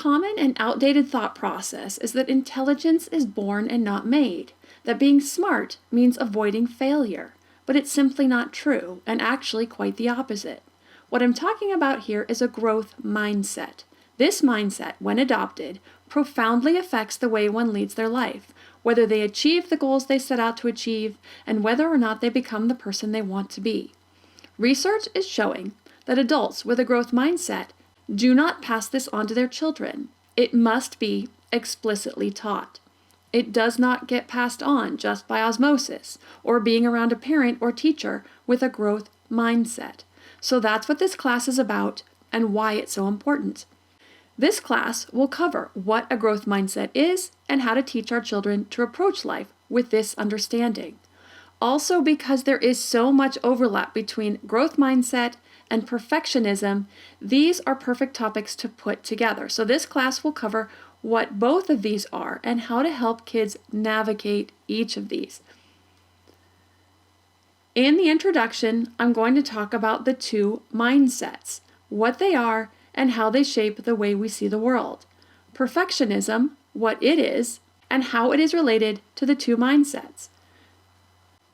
common and outdated thought process is that intelligence is born and not made, that being smart means avoiding failure, but it's simply not true, and actually quite the opposite. What I'm talking about here is a growth mindset. This mindset, when adopted, profoundly affects the way one leads their life, whether they achieve the goals they set out to achieve, and whether or not they become the person they want to be. Research is showing that adults with a growth mindset do not pass this on to their children. It must be explicitly taught. It does not get passed on just by osmosis or being around a parent or teacher with a growth mindset. So that's what this class is about and why it's so important. This class will cover what a growth mindset is and how to teach our children to approach life with this understanding. Also, because there is so much overlap between growth mindset and perfectionism, these are perfect topics to put together. So this class will cover what both of these are and how to help kids navigate each of these. In the introduction, I'm going to talk about the two mindsets, what they are, and how they shape the way we see the world. Perfectionism, what it is, and how it is related to the two mindsets.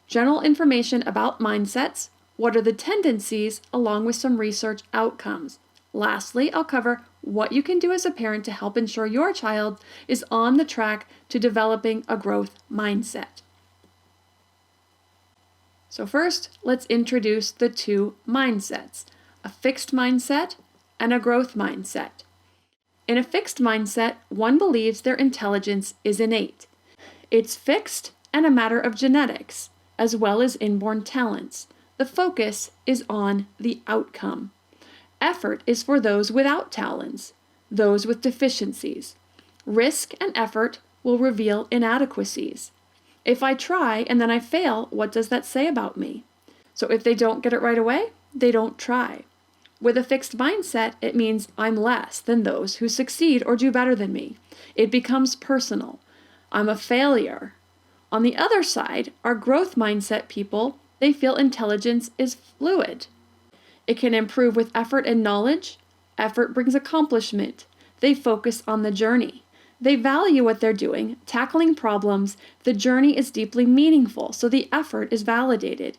General information about mindsets, what are the tendencies, along with some research outcomes. Lastly, I'll cover what you can do as a parent to help ensure your child is on the track to developing a growth mindset. So first, let's introduce the two mindsets, a fixed mindset and a growth mindset. In a fixed mindset, one believes their intelligence is innate. It's fixed and a matter of genetics, as well as inborn talents. The focus is on the outcome. Effort is for those without talents, those with deficiencies. Risk and effort will reveal inadequacies. If I try and then I fail, what does that say about me? So if they don't get it right away, they don't try. With a fixed mindset, it means I'm less than those who succeed or do better than me. It becomes personal. I'm a failure. On the other side, our growth mindset people, they feel intelligence is fluid. It can improve with effort and knowledge. Effort brings accomplishment. They focus on the journey. They value what they're doing, tackling problems. The journey is deeply meaningful, so the effort is validated.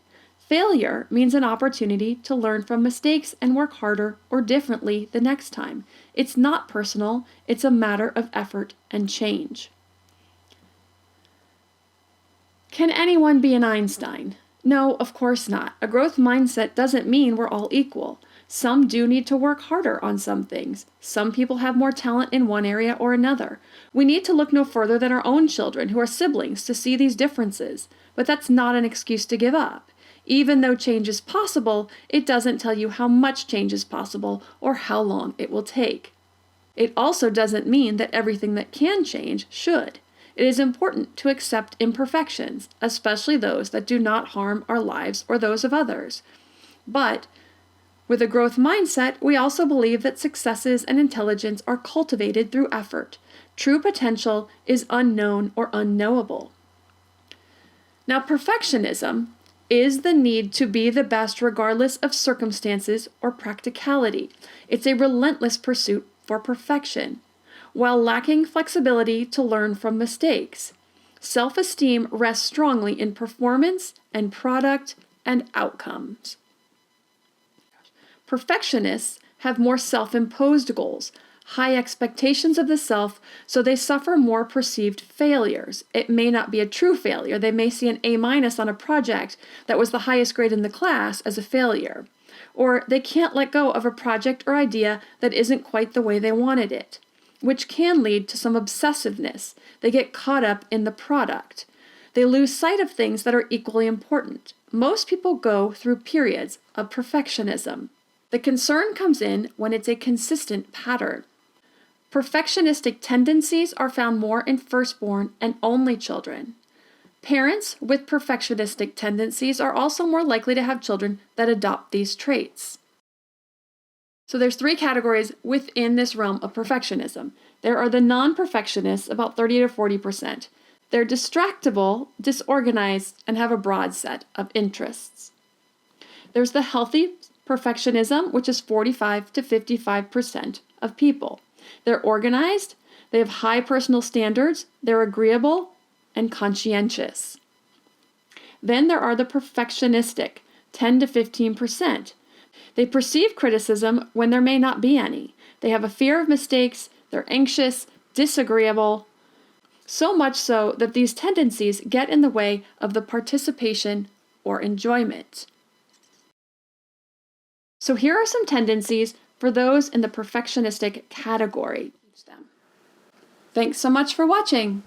Failure means an opportunity to learn from mistakes and work harder or differently the next time. It's not personal, it's a matter of effort and change. Can anyone be an Einstein? No, of course not. A growth mindset doesn't mean we're all equal. Some do need to work harder on some things. Some people have more talent in one area or another. We need to look no further than our own children who are siblings to see these differences. But that's not an excuse to give up. Even though change is possible, it doesn't tell you how much change is possible or how long it will take. It also doesn't mean that everything that can change should. It is important to accept imperfections, especially those that do not harm our lives or those of others. But with a growth mindset, we also believe that successes and intelligence are cultivated through effort. True potential is unknown or unknowable. Now, perfectionism is the need to be the best regardless of circumstances or practicality. It's a relentless pursuit for perfection, while lacking flexibility to learn from mistakes. Self-esteem rests strongly in performance and product and outcomes. Perfectionists have more self-imposed goals, high expectations of the self, so they suffer more perceived failures. It may not be a true failure. They may see an A- on a project that was the highest grade in the class as a failure. Or they can't let go of a project or idea that isn't quite the way they wanted it, which can lead to some obsessiveness. They get caught up in the product. They lose sight of things that are equally important. Most people go through periods of perfectionism. The concern comes in when it's a consistent pattern. Perfectionistic tendencies are found more in firstborn and only children. Parents with perfectionistic tendencies are also more likely to have children that adopt these traits. So there's three categories within this realm of perfectionism. There are the non-perfectionists, about 30 to 40%. They're distractible, disorganized, and have a broad set of interests. There's the healthy perfectionism, which is 45 to 55% of people. They're organized, they have high personal standards, they're agreeable, and conscientious. Then there are the perfectionistic, 10 to 15%. They perceive criticism when there may not be any. They have a fear of mistakes, they're anxious, disagreeable, so much so that these tendencies get in the way of the participation or enjoyment. So here are some tendencies for those in the perfectionistic category. Thanks so much for watching.